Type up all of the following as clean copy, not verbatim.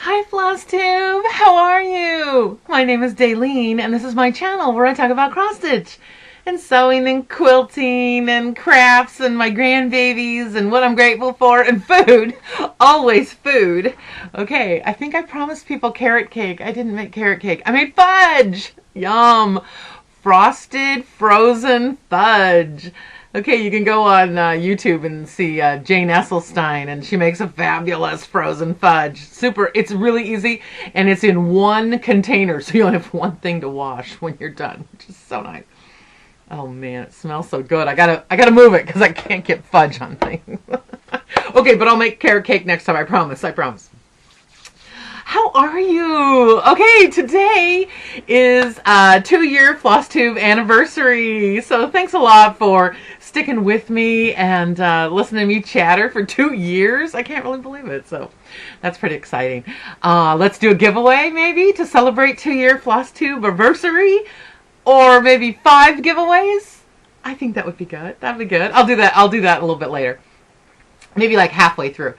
Hi Flosstube, how are you? My name is Daleen and this is my channel where I talk about cross stitch and sewing and quilting and crafts and my grandbabies and what I'm grateful for and food. Always food. Okay, I think I promised people carrot cake. I didn't make carrot cake. I made fudge. Yum. Frosted frozen fudge. Okay, you can go on YouTube and see Jane Esselstein, and she makes a fabulous frozen fudge. Super, it's really easy, and it's in one container, so you only have one thing to wash when you're done, which is so nice. Oh man, it smells so good. I gotta move it because I can't get fudge on things. Okay, but I'll make carrot cake next time. I promise. I promise. How are you? Okay, today is a 2-year Flosstube anniversary. So thanks a lot for sticking with me and listening to me chatter for 2 years. I can't really believe it. So that's pretty exciting. Let's do a giveaway maybe to celebrate 2-year Flosstube anniversary, or maybe 5 giveaways. I think that would be good. That'd be good. I'll do that a little bit later. Maybe like halfway through.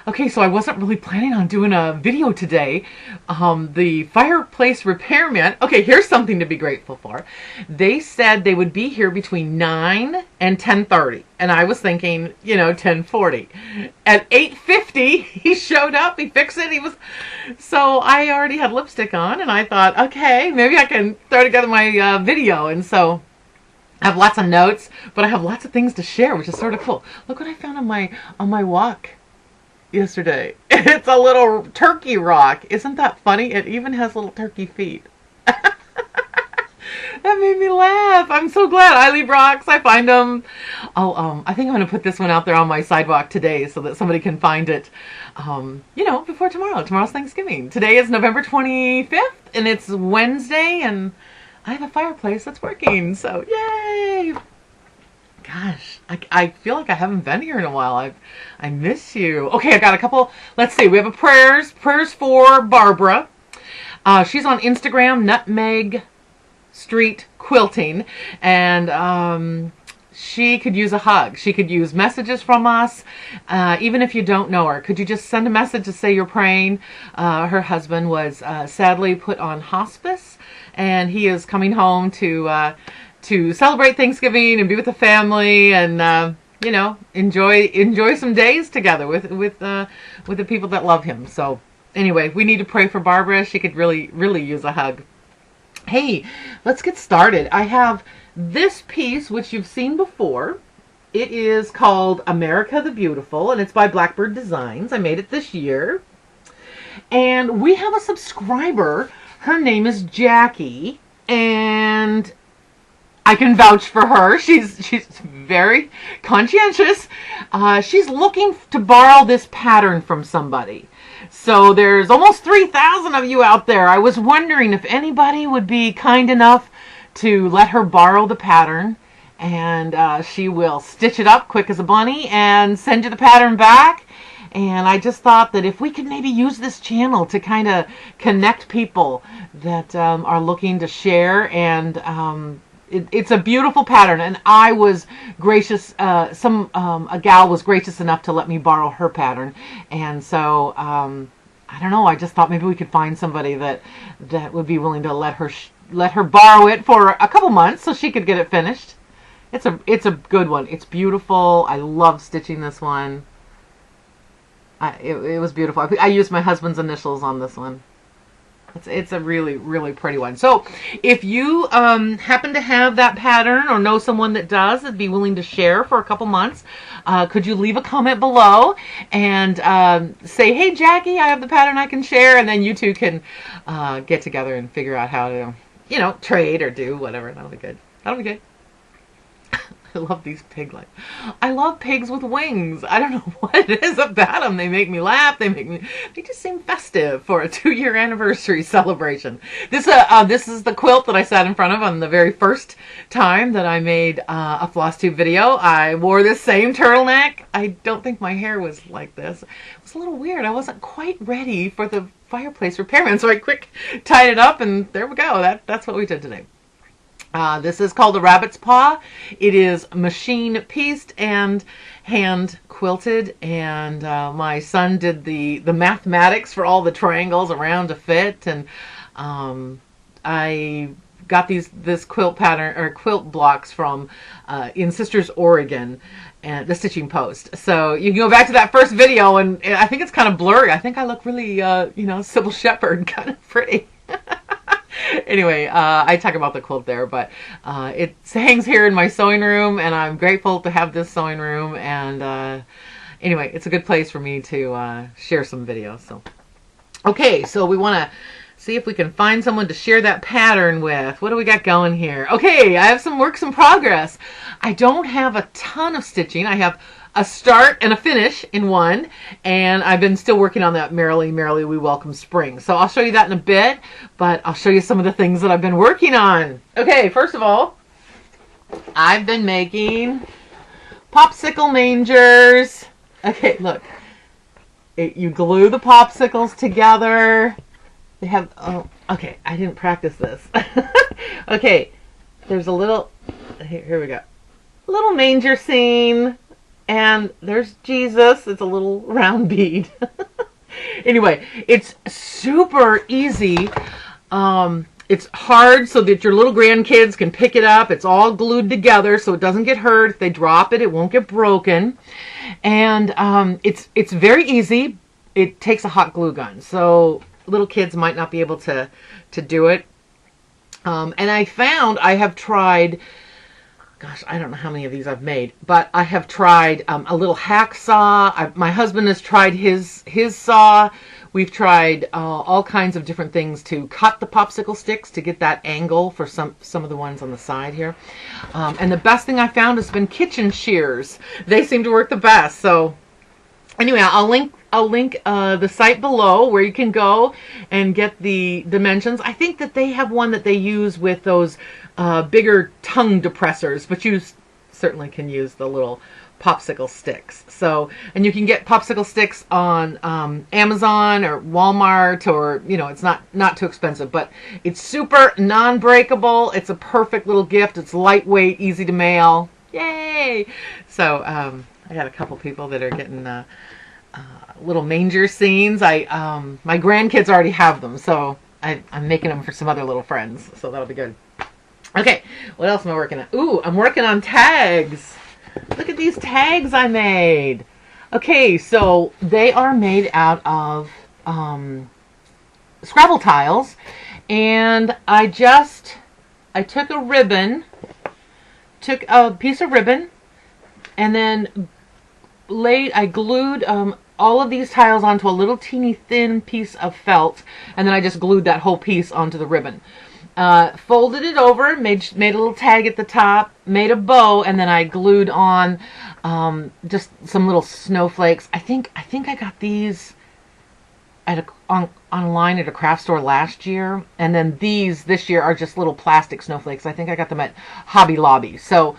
Okay, so I wasn't really planning on doing a video today. The fireplace repairman, okay, here's something to be grateful for. They said they would be here between 9 and 10:30. And I was thinking, 10:40. At 8:50, he showed up, he fixed it, so I already had lipstick on, and I thought, okay, maybe I can throw together my video. And so I have lots of notes, but I have lots of things to share, which is sort of cool. Look what I found on my walk yesterday. It's a little turkey rock. Isn't that funny? It even has little turkey feet. That made me laugh. I'm so glad. I leave rocks. I find them. Oh, I think I'm going to put this one out there on my sidewalk today so that somebody can find it, before tomorrow. Tomorrow's Thanksgiving. Today is November 25th, and it's Wednesday, and I have a fireplace that's working, so yay! Gosh, I feel like I haven't been here in a while. I miss you. Okay, I got a couple. Let's see. We have a prayers for Barbara. She's on Instagram, Nutmeg Street Quilting, and she could use a hug. She could use messages from us, even if you don't know her. Could you just send a message to say you're praying? Her husband was sadly put on hospice, and he is coming home to celebrate Thanksgiving and be with the family and enjoy some days together with the people that love him. So anyway, we need to pray for Barbara. She could really use a hug. Hey, let's get started. I have this piece which you've seen before. It is called America the Beautiful, and it's by Blackbird Designs. I made it this year. And we have a subscriber. Her name is Jackie, and I can vouch for her. She's very conscientious. She's looking to borrow this pattern from somebody. So there's almost 3,000 of you out there. I was wondering if anybody would be kind enough to let her borrow the pattern, and she will stitch it up quick as a bunny and send you the pattern back. And I just thought that if we could maybe use this channel to kind of connect people that are looking to share, and it's a beautiful pattern, and I was gracious. A gal was gracious enough to let me borrow her pattern, and so I don't know. I just thought maybe we could find somebody that would be willing to let her borrow it for a couple months so she could get it finished. It's a good one. It's beautiful. I love stitching this one. It was beautiful. I used my husband's initials on this one. It's a really pretty one. So if you happen to have that pattern or know someone that does, that'd be willing to share for a couple months, could you leave a comment below and say, hey Jackie, I have the pattern I can share, and then you two can get together and figure out how to trade or do whatever. That'll be good. I love these pig legs. I love pigs with wings. I don't know what it is about them. They make me laugh. They just seem festive for a 2-year anniversary celebration. This is the quilt that I sat in front of on the very first time that I made a Flosstube video. I wore this same turtleneck. I don't think my hair was like this. It was a little weird. I wasn't quite ready for the fireplace repairman, so I quick tied it up, and there we go. That's what we did today. This is called the rabbit's paw. It is machine pieced and hand quilted, and my son did the mathematics for all the triangles around to fit, and I got this quilt pattern or quilt blocks from in Sisters, Oregon, and the Stitching Post. So you can go back to that first video, and I think it's kind of blurry. I think I look really Sybil Shepherd, kind of pretty. Anyway, I talk about the quilt there, but it hangs here in my sewing room, and I'm grateful to have this sewing room. And anyway, it's a good place for me to share some videos. So, okay, so we want to see if we can find someone to share that pattern with. What do we got going here? Okay, I have some works in progress. I don't have a ton of stitching. I have a start and a finish in one, and I've been still working on that Merrily, Merrily We Welcome Spring. So I'll show you that in a bit, but I'll show you some of the things that I've been working on. Okay, first of all, I've been making popsicle mangers. Okay, look. You glue the popsicles together. They have, oh, okay, I didn't practice this. Okay, there's a little, here we go. Little manger scene. And there's Jesus. It's a little round bead. Anyway, it's super easy. It's hard so that your little grandkids can pick it up. It's all glued together so it doesn't get hurt. If they drop it, it won't get broken. And it's very easy. It takes a hot glue gun, so little kids might not be able to do it. And I have tried, gosh, I don't know how many of these I've made, but I have tried a little hacksaw. My husband has tried his saw. We've tried all kinds of different things to cut the popsicle sticks to get that angle for some of the ones on the side here. And the best thing I found has been kitchen shears. They seem to work the best. So anyway, I'll link the site below where you can go and get the dimensions. I think that they have one that they use with those bigger tongue depressors, but you certainly can use the little popsicle sticks. So, and you can get popsicle sticks on Amazon or Walmart, or it's not too expensive, but it's super non-breakable. It's a perfect little gift. It's lightweight, easy to mail. Yay! So I got a couple people that are getting little manger scenes. My grandkids already have them, so I'm making them for some other little friends, so that'll be good. Okay, what else am I working on? Ooh, I'm working on tags. Look at these tags I made. Okay, so they are made out of Scrabble tiles, and I took a ribbon, took a piece of ribbon, and then I glued all of these tiles onto a little teeny thin piece of felt, and then I just glued that whole piece onto the ribbon. Folded it over, made a little tag at the top, made a bow, and then I glued on just some little snowflakes. I think I got these online at a craft store last year, and then these this year are just little plastic snowflakes. I think I got them at Hobby Lobby. So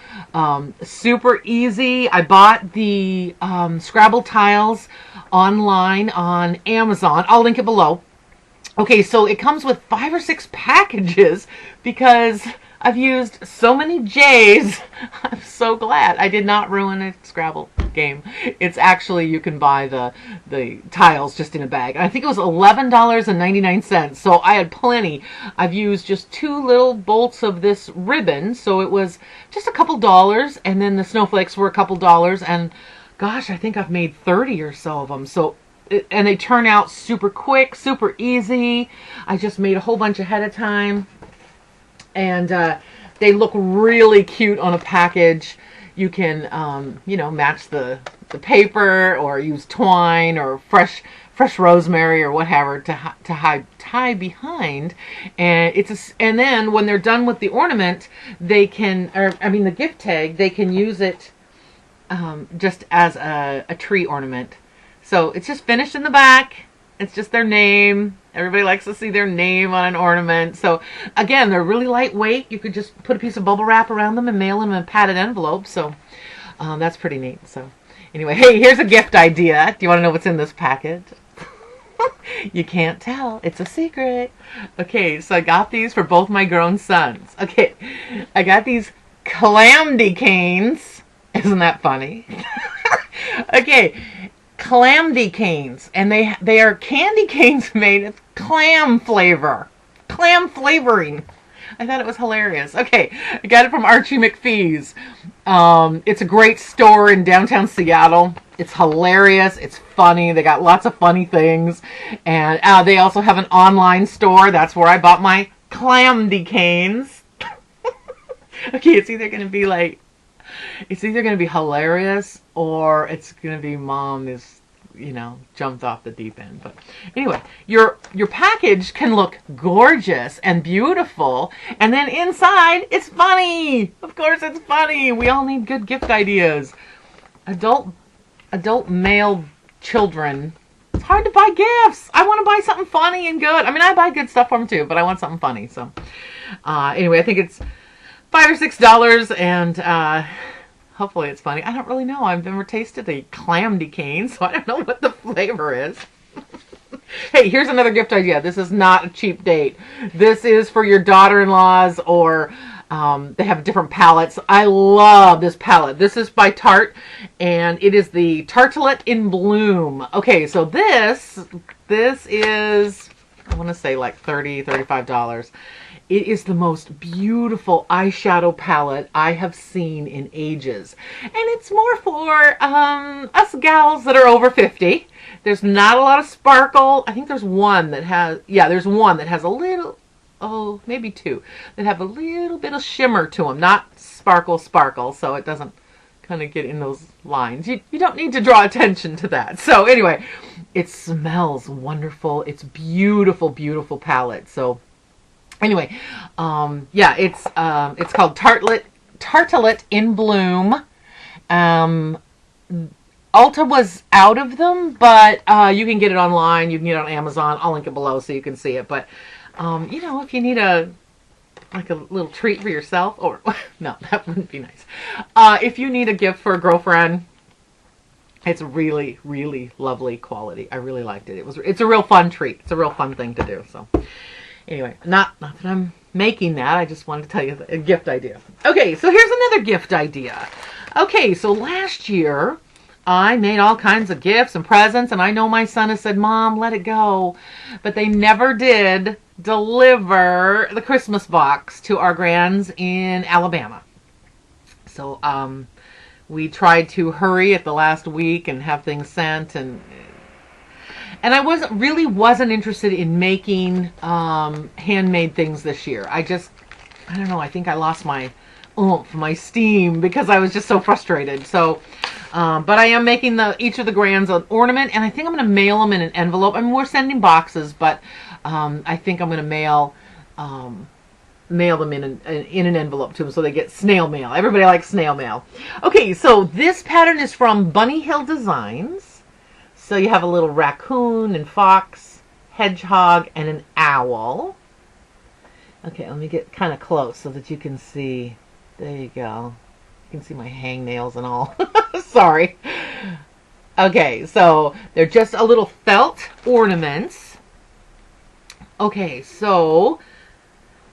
super easy. I bought the Scrabble tiles online on Amazon. I'll link it below. Okay, so it comes with 5 or 6 packages because I've used so many J's. I'm so glad I did not ruin a Scrabble game. It's actually, you can buy the tiles just in a bag. I think it was $11.99, so I had plenty. I've used just 2 little bolts of this ribbon, so it was just a couple dollars, and then the snowflakes were a couple dollars, and gosh, I think I've made 30 or so of them. So and they turn out super quick, super easy. I just made a whole bunch ahead of time. And they look really cute on a package. You can, match the paper, or use twine or fresh rosemary or whatever to tie behind. And then when they're done with the ornament, they can, the gift tag, they can use it just as a tree ornament. So it's just finished in the back. It's just their name. Everybody likes to see their name on an ornament. So again, they're really lightweight. You could just put a piece of bubble wrap around them and mail them in a padded envelope. So that's pretty neat. So anyway, hey, here's a gift idea. Do you want to know what's in this package? You can't tell. It's a secret. Okay, so I got these for both my grown sons. Okay, I got these Clamdy Canes. Isn't that funny? Okay, Clamdy Canes. And they are candy canes made with clam flavor. Clam flavoring. I thought it was hilarious. Okay, I got it from Archie McPhee's. It's a great store in downtown Seattle. It's hilarious. It's funny. They got lots of funny things. And they also have an online store. That's where I bought my Clamdy Canes. Okay, it's either going to be hilarious or it's going to be mom is, jumped off the deep end. But anyway, your package can look gorgeous and beautiful, and then inside it's funny. Of course it's funny. We all need good gift ideas. Adult male children, it's hard to buy gifts. I want to buy something funny and good. I mean, I buy good stuff for them too, but I want something funny. So anyway, I think it's $5 or $6, and hopefully it's funny. I don't really know. I've never tasted a Clamdy cane, so I don't know what the flavor is. Hey, here's another gift idea. This is not a cheap date. This is for your daughter-in-laws, or they have different palettes. I love this palette. This is by Tarte, and it is the Tartelette in Bloom. Okay, so this is, I want to say like $30, $35. It is the most beautiful eyeshadow palette I have seen in ages. And it's more for us gals that are over 50. There's not a lot of sparkle. I think there's one that has, there's one that has a little, maybe two, that have a little bit of shimmer to them. Not sparkle, so it doesn't kind of get in those lines. You don't need to draw attention to that. So anyway, it smells wonderful. It's beautiful, beautiful palette. So anyway, it's called Tartelette in Bloom. Ulta was out of them, but you can get it online. You can get it on Amazon. I'll link it below so you can see it. But if you need a little treat for yourself, or no, that wouldn't be nice. If you need a gift for a girlfriend, it's really, really lovely quality. I really liked it. It's a real fun treat. It's a real fun thing to do. So anyway, not that I'm making that. I just wanted to tell you a gift idea. Okay, so here's another gift idea. Okay, so last year I made all kinds of gifts and presents, and I know my son has said, Mom, let it go. But they never did deliver the Christmas box to our grands in Alabama. So we tried to hurry at the last week and have things sent, and I wasn't interested in making handmade things this year. I don't know, I think I lost my oomph, my steam, because I was just so frustrated. So, but I am making each of the grands an ornament, and I think I'm going to mail them in an envelope. I mean, we're sending boxes, but I think I'm going to mail them in an envelope to them so they get snail mail. Everybody likes snail mail. Okay, so this pattern is from Bunny Hill Designs. So you have a little raccoon and fox, hedgehog, and an owl. Okay, let me get kind of close so that you can see. There you go. You can see my hangnails and all. Sorry. Okay, so they're just a little felt ornaments. Okay, so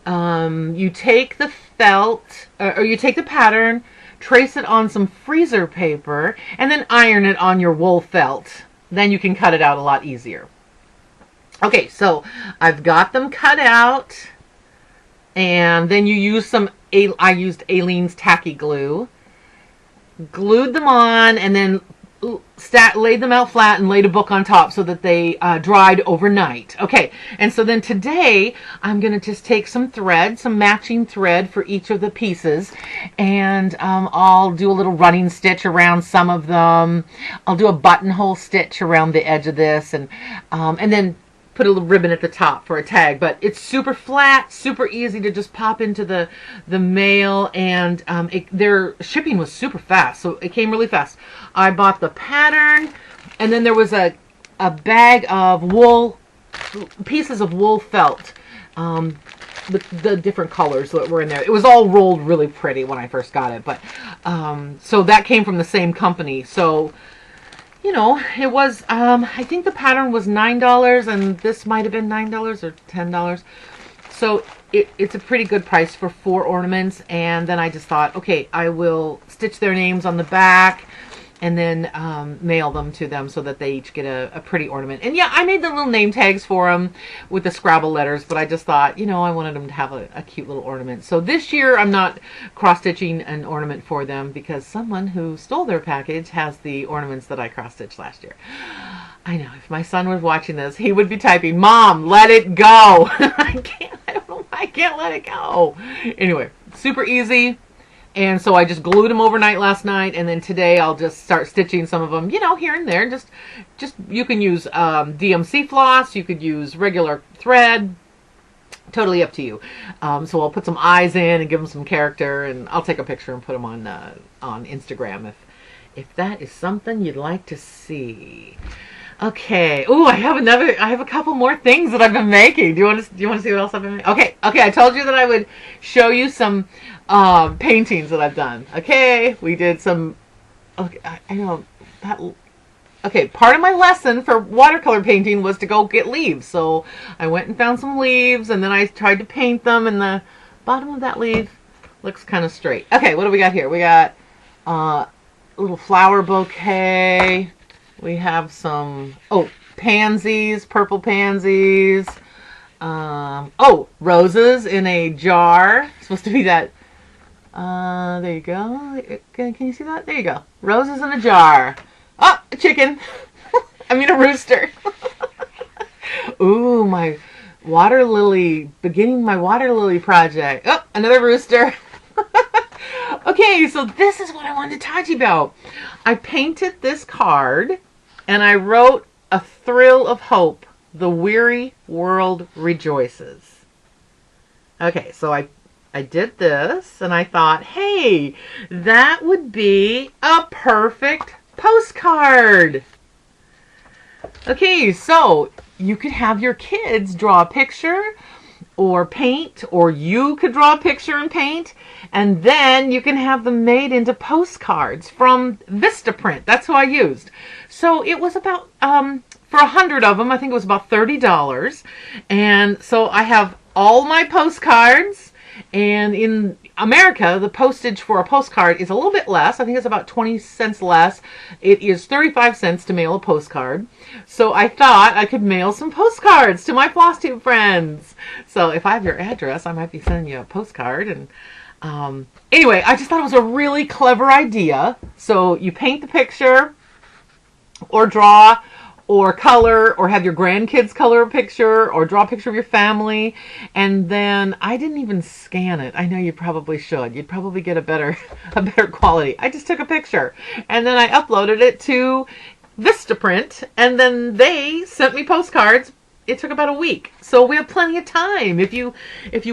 you take the felt, or you take the pattern, trace it on some freezer paper, and then iron it on your wool felt. Then you can cut it out a lot easier. Okay, so I've got them cut out, and then you use I used Aleene's tacky glue, glued them on, and then laid them out flat and laid a book on top so that they dried overnight. Okay, and so then today I'm going to just take some thread, some matching thread for each of the pieces, and I'll do a little running stitch around some of them. I'll do a buttonhole stitch around the edge of this, and then put a little ribbon at the top for a tag. But it's super flat, super easy to just pop into the mail, and their shipping was super fast, so it came really fast. I bought the pattern, and then there was a bag of wool, pieces of wool felt, the different colors that were in there. It was all rolled really pretty when I first got it, but so that came from the same company. So you know, it was, I think the pattern was $9 and this might have been $9 or $10. So it's a pretty good price for 4 ornaments. And then I just thought, okay, I will stitch their names on the back and then mail them to them so that they each get a pretty ornament. And yeah, I made the little name tags for them with the Scrabble letters, but I just thought, you know, I wanted them to have a cute little ornament. So this year I'm not cross-stitching an ornament for them because someone who stole their package has the ornaments that I cross-stitched last year. I know, if my son was watching this, he would be typing, "Mom, let it go." I don't know why I can't let it go. Anyway, super easy. And so I just glued them overnight last night, and then today I'll just start stitching some of them, you know, here and there. Just you can use DMC floss, you could use regular thread, totally up to you. So I'll put some eyes in and give them some character, and I'll take a picture and put them on Instagram if that is something you'd like to see. Okay. Ooh, I have a couple more things that I've been making. Do you want to see what else I've been making? Okay. I told you that I would show you some paintings that I've done. Okay, we did some. Okay, I know that. Okay, part of my lesson for watercolor painting was to go get leaves. So I went and found some leaves, and then I tried to paint them, and the bottom of that leaf looks kind of straight. Okay, what do we got here? We got a little flower bouquet. We have some, pansies, purple pansies. Roses in a jar. It's supposed to be that. There you go. Can you see that? There you go. Roses in a jar. Oh, a chicken. I mean a rooster. Ooh, my water lily, beginning my water lily project. Oh, another rooster. Okay, so this is what I wanted to talk to you about. I painted this card and I wrote "A thrill of hope. The weary world rejoices." Okay, so I did this and I thought, hey, that would be a perfect postcard. Okay, so you could have your kids draw a picture or paint, or you could draw a picture and paint, and then you can have them made into postcards from Vistaprint. That's who I used. So it was about, for 100 of them, I think it was about $30. And so I have all my postcards, and in America, the postage for a postcard is a little bit less. I think it's about 20 cents less. It is 35 cents to mail a postcard. So I thought I could mail some postcards to my Flosstube friends. So if I have your address, I might be sending you a postcard. And anyway, I just thought it was a really clever idea. So you paint the picture, or draw, or color, or have your grandkids color a picture, or draw a picture of your family. And then I didn't even scan it. I know you probably should. You'd probably get a better quality. I just took a picture and then I uploaded it to Vistaprint, and then they sent me postcards. It took about a week. So we have plenty of time. If you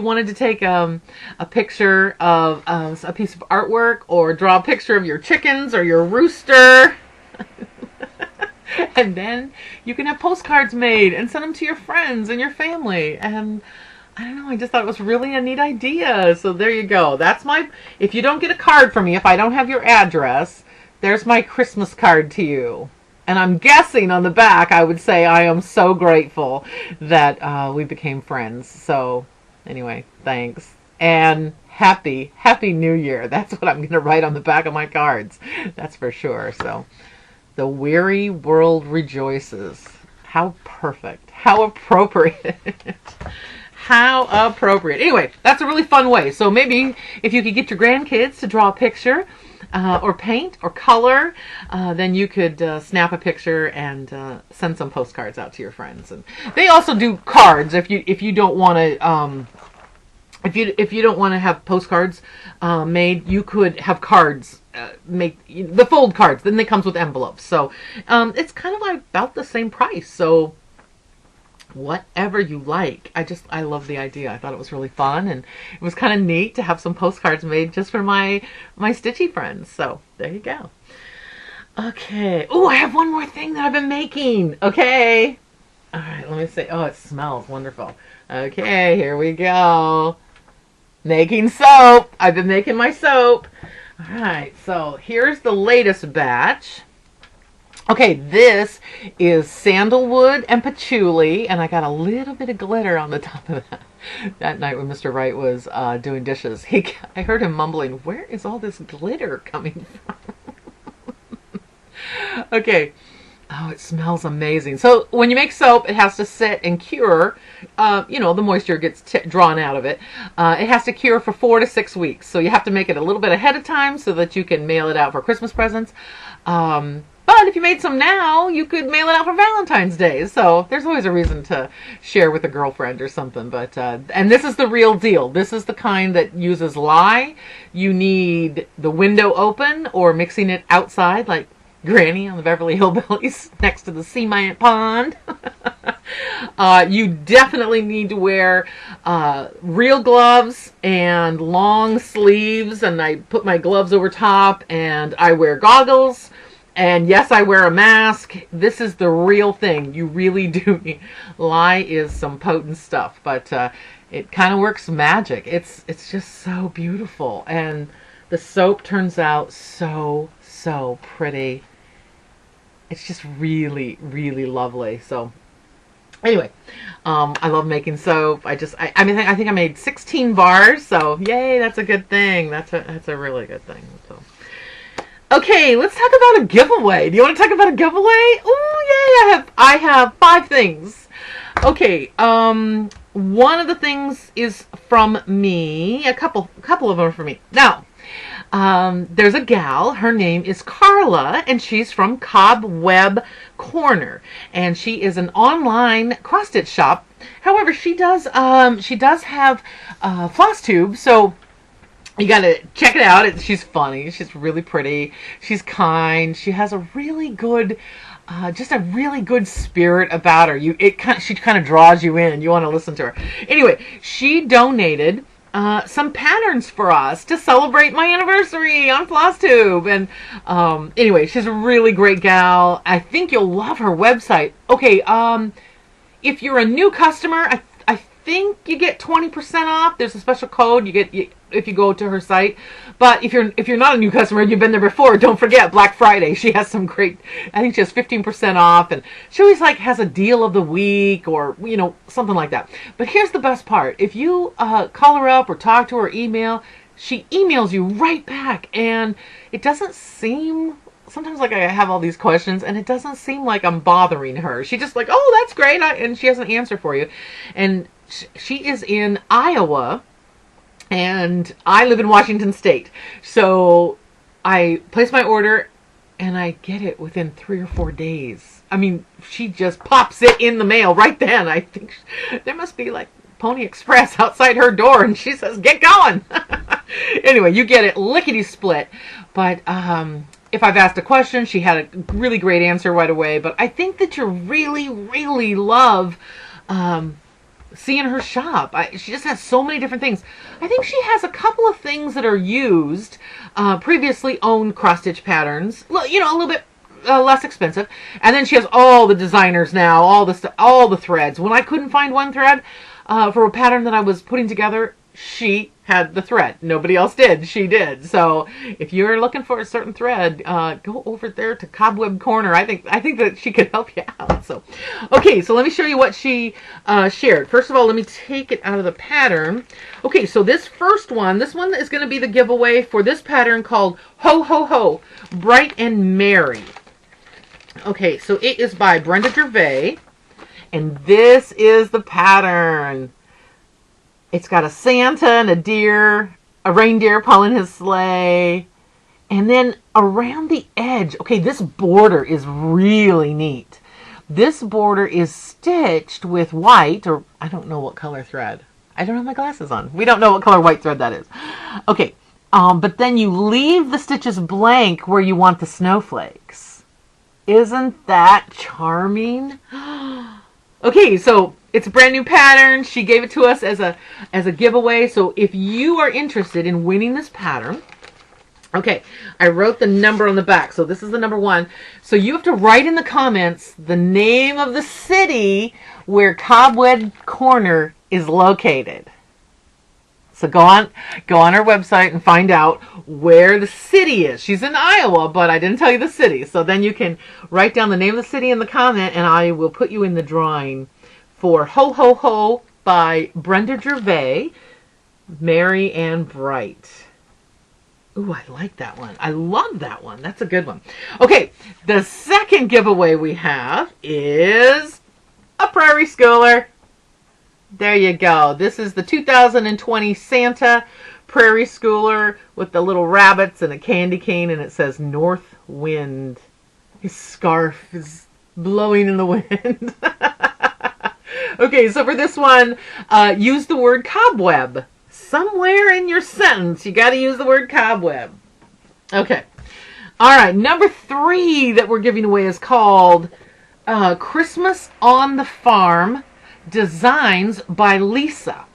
wanted to take a picture of a piece of artwork, or draw a picture of your chickens or your rooster, and then you can have postcards made and send them to your friends and your family. And I don't know, I just thought it was really a neat idea. So there you go. That's if you don't get a card from me, if I don't have your address, there's my Christmas card to you. And I'm guessing on the back I would say, "I am so grateful that we became friends." So anyway, thanks. And Happy New Year. That's what I'm going to write on the back of my cards. That's for sure. So the weary world rejoices. How perfect. How appropriate. How appropriate. Anyway, that's a really fun way. So maybe if you could get your grandkids to draw a picture, or paint, or color, then you could snap a picture and send some postcards out to your friends. And they also do cards if you don't want to. If you don't want to have postcards made, you could have cards make the fold cards. Then they comes with envelopes. So it's kind of like about the same price. So whatever you like. I love the idea. I thought it was really fun, and it was kind of neat to have some postcards made just for my stitchy friends. So there you go. Okay. Oh, I have one more thing that I've been making. Okay. All right. Let me see. Oh, it smells wonderful. Okay, here we go. Making soap. I've been making my soap. All right. So here's the latest batch. Okay, this is sandalwood and patchouli, and I got a little bit of glitter on the top of that. That night when Mr. Wright was doing dishes, I heard him mumbling, "Where is all this glitter coming from?" Okay. Oh, it smells amazing. So when you make soap, it has to sit and cure. You know, the moisture gets drawn out of it. It has to cure for 4 to 6 weeks. So you have to make it a little bit ahead of time so that you can mail it out for Christmas presents. But if you made some now, you could mail it out for Valentine's Day. So there's always a reason to share with a girlfriend or something. But and this is the real deal. This is the kind that uses lye. You need the window open or mixing it outside, like Granny on the Beverly Hillbillies next to the cement pond. You definitely need to wear real gloves and long sleeves, and I put my gloves over top, and I wear goggles, and yes, I wear a mask. This is the real thing. You really do need. Lye is some potent stuff, but it kind of works magic. It's just so beautiful, and the soap turns out so pretty. It's just really, really lovely. So anyway, I love making soap. I think I made 16 bars. So yay, that's a good thing. That's a really good thing. So okay, let's talk about a giveaway. Do you want to talk about a giveaway? Oh yay! I have 5 things. Okay. One of the things is from me. A couple of them are from me. Now. There's a gal, her name is Carla, and she's from Cobweb Corner, and she is an online cross-stitch shop. However, she does have Flosstube, so you gotta check it out. She's funny, she's really pretty, she's kind, she has a really good just a really good spirit about her. She kind of draws you in. You want to listen to her. Anyway, she donated some patterns for us to celebrate my anniversary on Flosstube. And anyway, she's a really great gal. I think you'll love her website. Okay, if you're a new customer, I think you get 20% off. There's a special code you get if you go to her site. But if you're not a new customer and you've been there before, don't forget Black Friday. She has some great, I think she has 15% off, and she always has a deal of the week or something like that. But here's the best part: if you call her up or talk to her, email, she emails you right back, and it doesn't seem. Sometimes I have all these questions and it doesn't seem like I'm bothering her. She just oh, that's great, and she has an answer for you. And she is in Iowa, and I live in Washington State. So I place my order and I get it within 3 or 4 days. I mean, she just pops it in the mail right then. I think there must be Pony Express outside her door, and she says, "Get going." Anyway, you get it lickety split. But if I've asked a question, she had a really great answer right away. But I think that you'll really, really love seeing her shop. She just has so many different things. I think she has a couple of things that are used, previously owned cross-stitch patterns, a little bit less expensive. And then she has all the designers now, all the threads. When I couldn't find one thread for a pattern that I was putting together, she had the thread. Nobody else did. She did. So if you're looking for a certain thread, go over there to Cobweb Corner. I think that she could help you out. So, okay, so let me show you what she shared. First of all, let me take it out of the pattern. Okay, so this one is going to be the giveaway for this pattern called Ho Ho Ho, Bright and Merry. Okay, so it is by Brenda Gervais, and this is the pattern. It's got a Santa and a reindeer pulling his sleigh. And then around the edge, okay, this border is really neat. This border is stitched with white, or I don't know what color thread. I don't have my glasses on. We don't know what color white thread that is. Okay, but then you leave the stitches blank where you want the snowflakes. Isn't that charming? Okay, so it's a brand new pattern. She gave it to us as a giveaway. So if you are interested in winning this pattern, okay, I wrote the number on the back. So this is the number 1. So you have to write in the comments the name of the city where Cobweb Corner is located. So go on our website and find out where the city is. She's in Iowa, but I didn't tell you the city. So then you can write down the name of the city in the comment, and I will put you in the drawing for Ho Ho Ho by Brenda Gervais, Merry and Bright. Ooh, I like that one. I love that one. That's a good one. Okay, the second giveaway we have is a Prairie Schooler. There you go. This is the 2020 Santa Prairie Schooler with the little rabbits and a candy cane, and it says North Wind. His scarf is blowing in the wind. Okay, so for this one, use the word cobweb. Somewhere in your sentence, you got to use the word cobweb. Okay. All right, number 3 that we're giving away is called Christmas on the Farm, Designs by Lisa.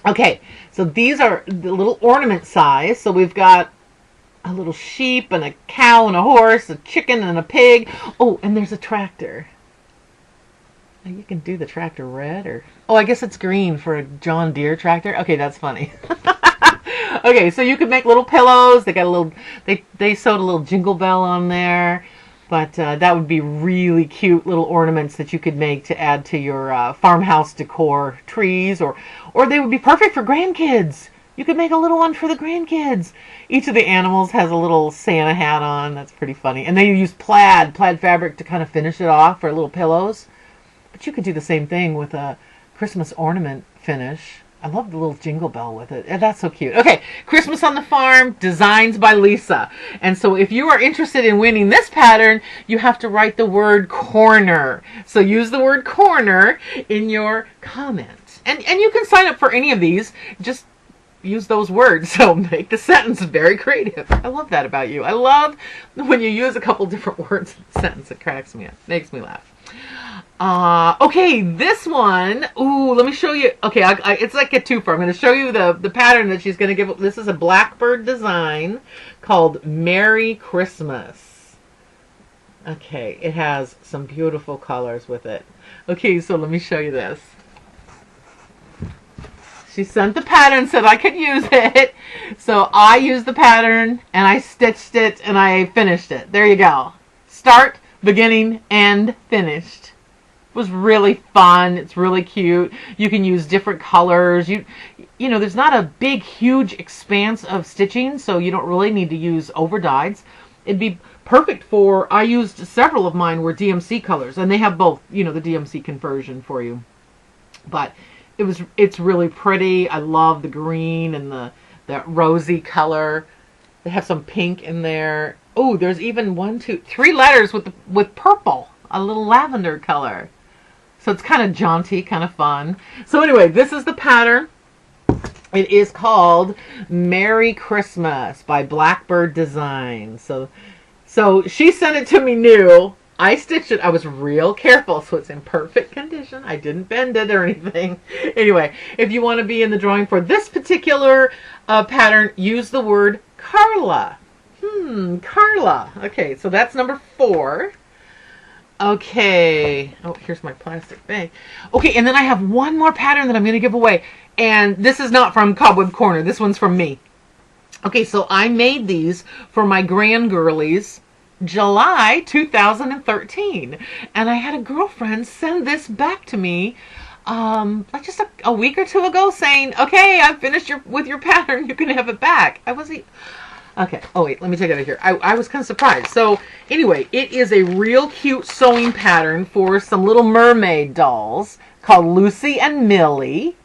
Okay, so these are the little ornament size. So we've got a little sheep and a cow and a horse, a chicken and a pig. Oh, and there's a tractor. You can do the tractor red or... Oh, I guess it's green for a John Deere tractor. Okay, that's funny. Okay, so you could make little pillows. They got a little... They sewed a little jingle bell on there. But that would be really cute little ornaments that you could make to add to your farmhouse decor trees. Or they would be perfect for grandkids. You could make a little one for the grandkids. Each of the animals has a little Santa hat on. That's pretty funny. And then you use plaid fabric to kind of finish it off for little pillows. But you could do the same thing with a Christmas ornament finish. I love the little jingle bell with it. That's so cute. Okay, Christmas on the Farm, Designs by Lisa. And so if you are interested in winning this pattern, you have to write the word corner. So use the word corner in your comment. And you can sign up for any of these. Just use those words. So make the sentence very creative. I love that about you. I love when you use a couple different words in a sentence. It cracks me up. Makes me laugh. Okay, this one. Ooh, let me show you. Okay, it's like a twofer. I'm going to show you the pattern that she's going to give. This is a Blackbird Design called Merry Christmas. Okay, it has some beautiful colors with it. Okay, so let me show you this. She sent the pattern, said I could use it. So I used the pattern, and I stitched it, and I finished it. There you go. Start, beginning, end, finished. Was really fun. It's really cute. You can use different colors. You know, there's not a big, huge expanse of stitching, so you don't really need to use overdyes. It'd be perfect for, I used several of mine were DMC colors, and they have both, you know, the DMC conversion for you. But it's really pretty. I love the green and that rosy color. They have some pink in there. Oh, there's even 1, 2, 3 letters with purple, a little lavender color. So it's kind of jaunty, kind of fun. So anyway, this is the pattern. It is called Merry Christmas by Blackbird Design. So she sent it to me new. I stitched it. I was real careful, so it's in perfect condition. I didn't bend it or anything. Anyway, if you want to be in the drawing for this particular pattern, use the word Carla. Carla. Okay, so that's number 4. Okay. Oh, here's my plastic bag. Okay, and then I have one more pattern that I'm going to give away. And this is not from Cobweb Corner. This one's from me. Okay, so I made these for my grand girlies July 2013. And I had a girlfriend send this back to me like just a week or 2 ago saying, okay, I've finished with your pattern. You can have it back. Okay. Oh, wait. Let me take it out of here. I was kind of surprised. So, anyway, it is a real cute sewing pattern for some little mermaid dolls called Lucy and Millie.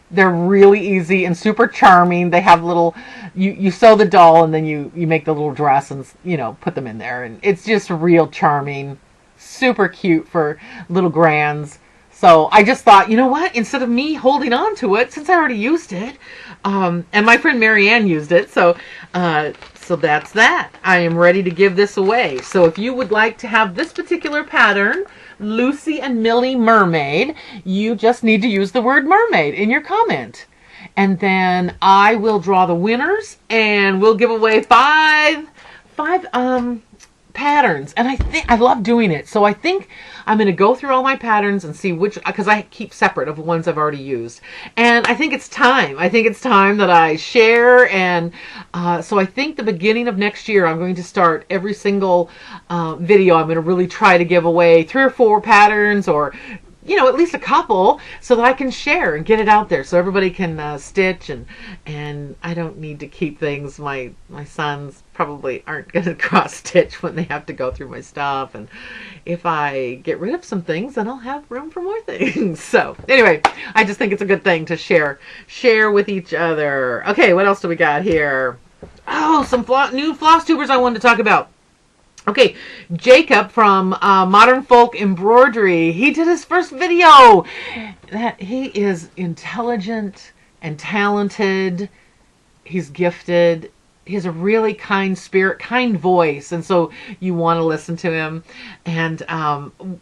They're really easy and super charming. They have little... You sew the doll and then you make the little dress and, you know, put them in there. And it's just real charming. Super cute for little grands. So I just thought, you know what? Instead of me holding on to it, since I already used it, and my friend Marianne used it, so that's that. I am ready to give this away. So if you would like to have this particular pattern, Lucy and Millie Mermaid, you just need to use the word mermaid in your comment. And then I will draw the winners, and we'll give away five patterns, and I love doing it. So I think I'm going to go through all my patterns and see which, because I keep separate of the ones I've already used. And I think it's time. I think it's time that I share. And so I think the beginning of next year, I'm going to start every single video. I'm going to really try to give away 3 or 4 patterns, or at least a couple, so that I can share and get it out there so everybody can stitch, and I don't need to keep things. My sons probably aren't going to cross stitch when they have to go through my stuff, and if I get rid of some things, then I'll have room for more things. So anyway, I just think it's a good thing to share with each other. Okay, what else do we got here? Oh, some new Flosstubers I wanted to talk about. Okay, Jacob from Modern Folk Embroidery, he did his first video. He is intelligent and talented. He's gifted. He has a really kind spirit, kind voice, and so you want to listen to him. And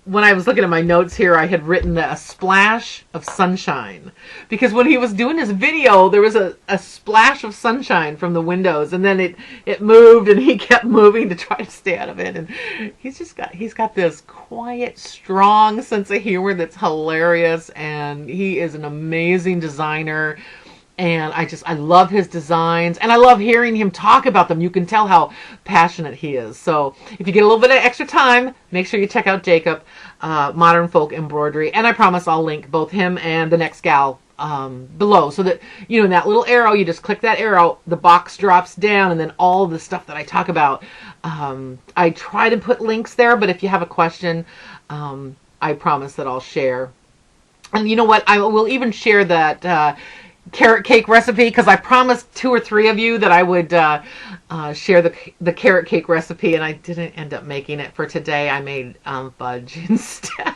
when I was looking at my notes here, I had written a splash of sunshine, because when he was doing his video, there was a splash of sunshine from the windows, and then it moved, and he kept moving to try to stay out of it. And he's got this quiet, strong sense of humor that's hilarious, and he is an amazing designer. And I love his designs, and I love hearing him talk about them. You can tell how passionate he is. So if you get a little bit of extra time, make sure you check out Jacob, Modern Folk Embroidery. And I promise I'll link both him and the next gal below, so that, in that little arrow, you just click that arrow, the box drops down, and then all the stuff that I talk about. I try to put links there, but if you have a question, I promise that I'll share. And you know what? I will even share that carrot cake recipe, because I promised 2 or 3 of you that I would share the carrot cake recipe, and I didn't end up making it for today. I made fudge instead,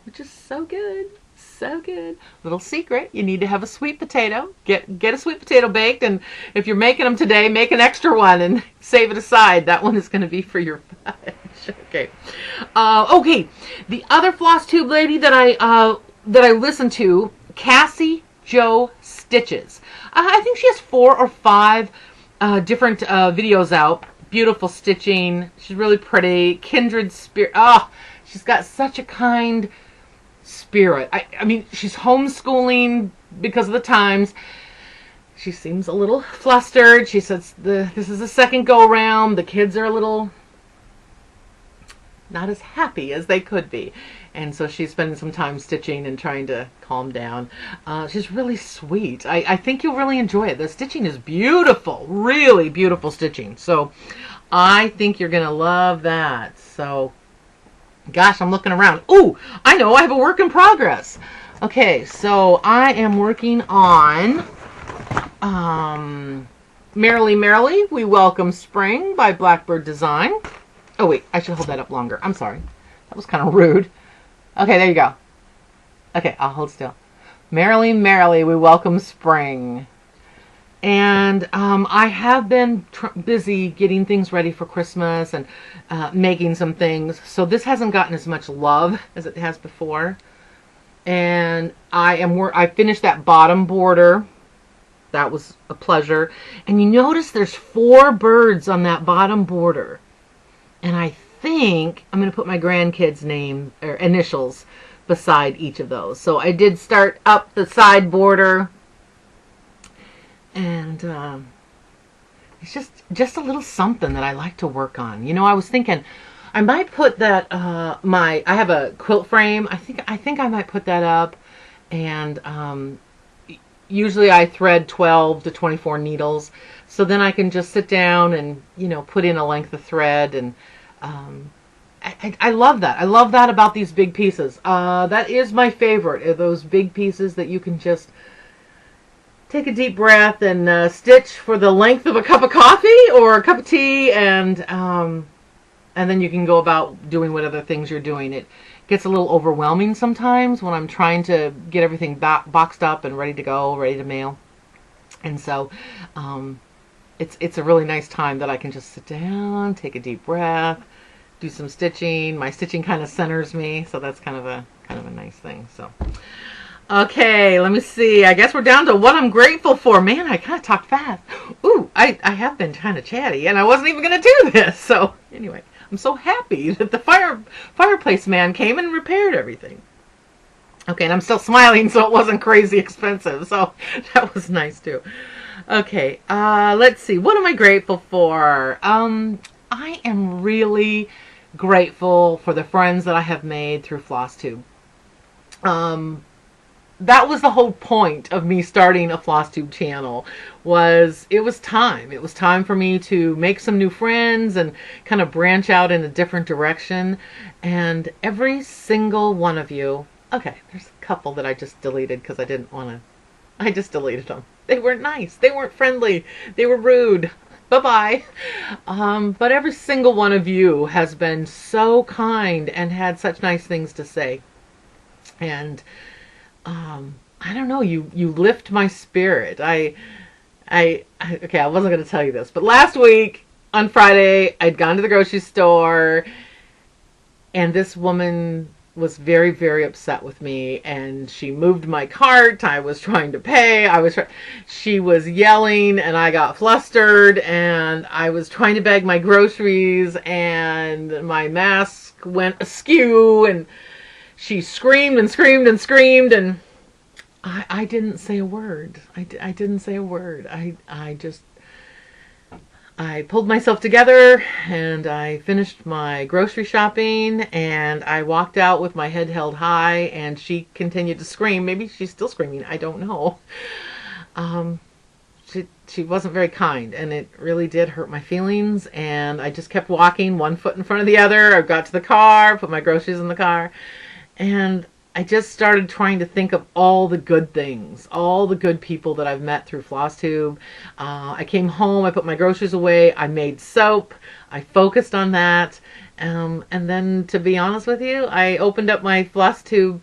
which is so good. So good. Little secret, you need to have a sweet potato. Get a sweet potato baked, and if you're making them today, make an extra one and save it aside. That one is going to be for your fudge. Okay. Okay. The other Flosstube lady that I listened to, Cassie Jo Stitches. I think she has 4 or 5 different videos out. Beautiful stitching. She's really pretty. Kindred spirit. Oh, she's got such a kind spirit. I mean, she's homeschooling because of the times. She seems a little flustered. She says this is the second go around. The kids are a little not as happy as they could be. And so she's spending some time stitching and trying to calm down. She's really sweet. I think you'll really enjoy it. The stitching is beautiful. Really beautiful stitching. So I think you're going to love that. So, gosh, I'm looking around. Ooh, I know. I have a work in progress. Okay, so I am working on Merrily, Merrily, We Welcome Spring by Blackbird Design. Oh, wait. I should hold that up longer. I'm sorry. That was kind of rude. Okay, there you go. Okay, I'll hold still. Merrily, merrily, we welcome spring. And I have been busy getting things ready for Christmas and making some things. So this hasn't gotten as much love as it has before. And I finished that bottom border. That was a pleasure. And you notice there's 4 birds on that bottom border. And I think I'm going to put my grandkids' name or initials beside each of those. So I did start up the side border, and it's just a little something that I like to work on. I was thinking I might put that I have a quilt frame. I think I might put that up, and usually I thread 12 to 24 needles, so then I can just sit down and put in a length of thread. And I love that. I love that about these big pieces. That is my favorite, are those big pieces that you can just take a deep breath and stitch for the length of a cup of coffee or a cup of tea, and then you can go about doing what other things you're doing. It gets a little overwhelming sometimes when I'm trying to get everything boxed up and ready to go, ready to mail. And so it's a really nice time that I can just sit down, take a deep breath, do some stitching. My stitching kind of centers me, so that's kind of a nice thing. So Okay, let me see. I guess we're down to what I'm grateful for. Man, I kind of talked fast. Ooh, I have been kind of chatty, and I wasn't even going to do this. So anyway, I'm so happy that the fireplace man came and repaired everything. Okay, and I'm still smiling, so it wasn't crazy expensive. So that was nice too. Okay, let's see. What am I grateful for? I am really grateful for the friends that I have made through Flosstube. That was the whole point of me starting a Flosstube channel. It was time. It was time for me to make some new friends and kind of branch out in a different direction. And every single one of you, okay, there's a couple that I just deleted because I didn't want to. I just deleted them. They weren't nice. They weren't friendly. They were rude. Bye-bye. But every single one of you has been so kind and had such nice things to say. And I don't know, you lift my spirit. Okay, I wasn't going to tell you this, but last week on Friday, I'd gone to the grocery store, and this woman was very, very upset with me, and she moved my cart. I was trying to pay. She was yelling, and I got flustered, and I was trying to bag my groceries, and my mask went askew, and she screamed and screamed and screamed, and I didn't say a word. I didn't say a word. I pulled myself together, and I finished my grocery shopping, and I walked out with my head held high, and she continued to scream. Maybe she's still screaming. I don't know. She wasn't very kind, and it really did hurt my feelings, and I just kept walking, one foot in front of the other. I got to the car, put my groceries in the car, and I just started trying to think of all the good things, all the good people that I've met through Flosstube. I came home, I put my groceries away, I made soap, I focused on that, and then, to be honest with you, I opened up my Flosstube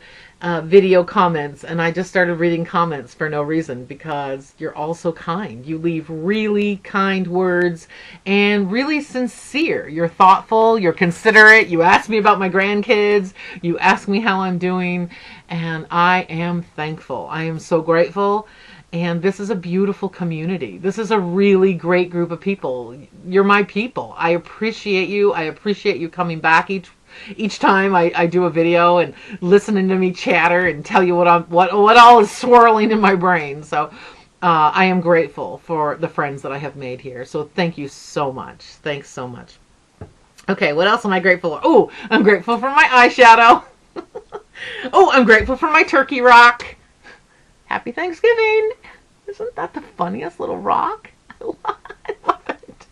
video comments, and I just started reading comments for no reason, because you're all so kind. You leave really kind words and really sincere. You're thoughtful, you're considerate, you ask me about my grandkids, you ask me how I'm doing, and I am thankful. I am so grateful, and this is a beautiful community. This is a really great group of people. You're my people. I appreciate you. I appreciate you coming back each time I do a video and listening to me chatter and tell you what all is swirling in my brain. So I am grateful for the friends that I have made here. So thank you so much. Thanks so much. Okay, what else am I grateful for? Oh, I'm grateful for my eyeshadow. Oh, I'm grateful for my turkey rock. Happy Thanksgiving. Isn't that the funniest little rock? I love it.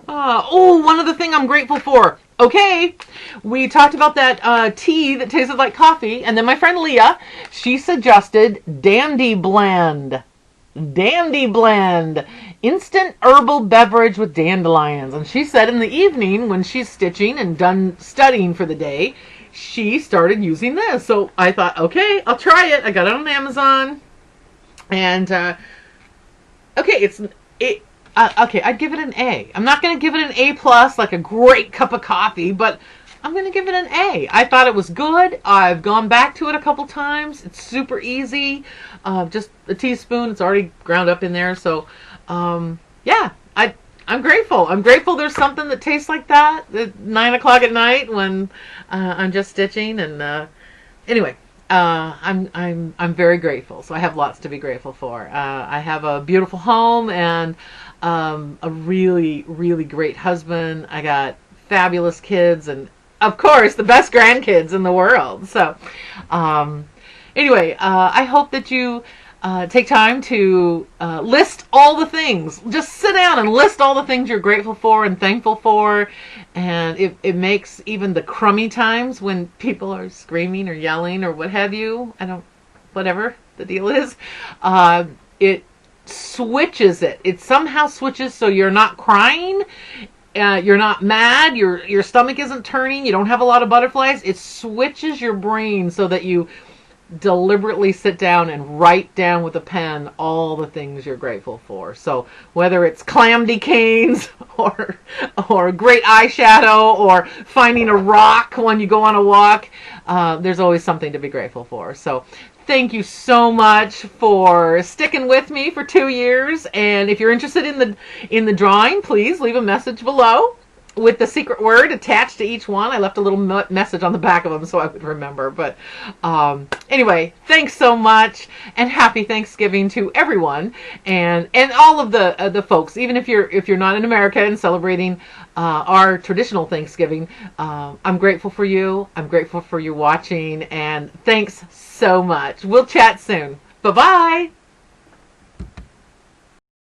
Oh, one other thing I'm grateful for. Okay, we talked about that tea that tasted like coffee, and then my friend Leah, she suggested Dandy Blend. Dandy Blend. Instant herbal beverage with dandelions. And she said in the evening, when she's stitching and done studying for the day, she started using this. So I thought, okay, I'll try it. I got it on Amazon. And, okay, okay, I'd give it an A. I'm not going to give it an A+, like a great cup of coffee, but I'm going to give it an A. I thought it was good. I've gone back to it a couple times. It's super easy. Just a teaspoon. It's already ground up in there. So, yeah, I'm grateful. I'm grateful there's something that tastes like that at 9 o'clock at night when I'm just stitching. And anyway. I'm very grateful. So I have lots to be grateful for. I have a beautiful home and a really, really great husband. I got fabulous kids and, of course, the best grandkids in the world. So anyway, I hope that you take time to list all the things. Just sit down and list all the things you're grateful for and thankful for. And it makes even the crummy times when people are screaming or yelling or what have you, whatever the deal is, it switches it. It somehow switches so you're not crying, you're not mad, your stomach isn't turning, you don't have a lot of butterflies. It switches your brain so that you deliberately sit down and write down with a pen all the things you're grateful for. So whether it's Clamdy Canes or great eyeshadow or finding a rock when you go on a walk, there's always something to be grateful for. So Thank you so much for sticking with me for 2 years. And if you're interested in the drawing, please leave a message below with the secret word attached to each one. I left a little message on the back of them so I would remember. But anyway, thanks so much, and happy Thanksgiving to everyone, and all of the folks. Even if you're not in America and celebrating our traditional Thanksgiving, I'm grateful for you. I'm grateful for you watching, and thanks so much. We'll chat soon. Bye bye.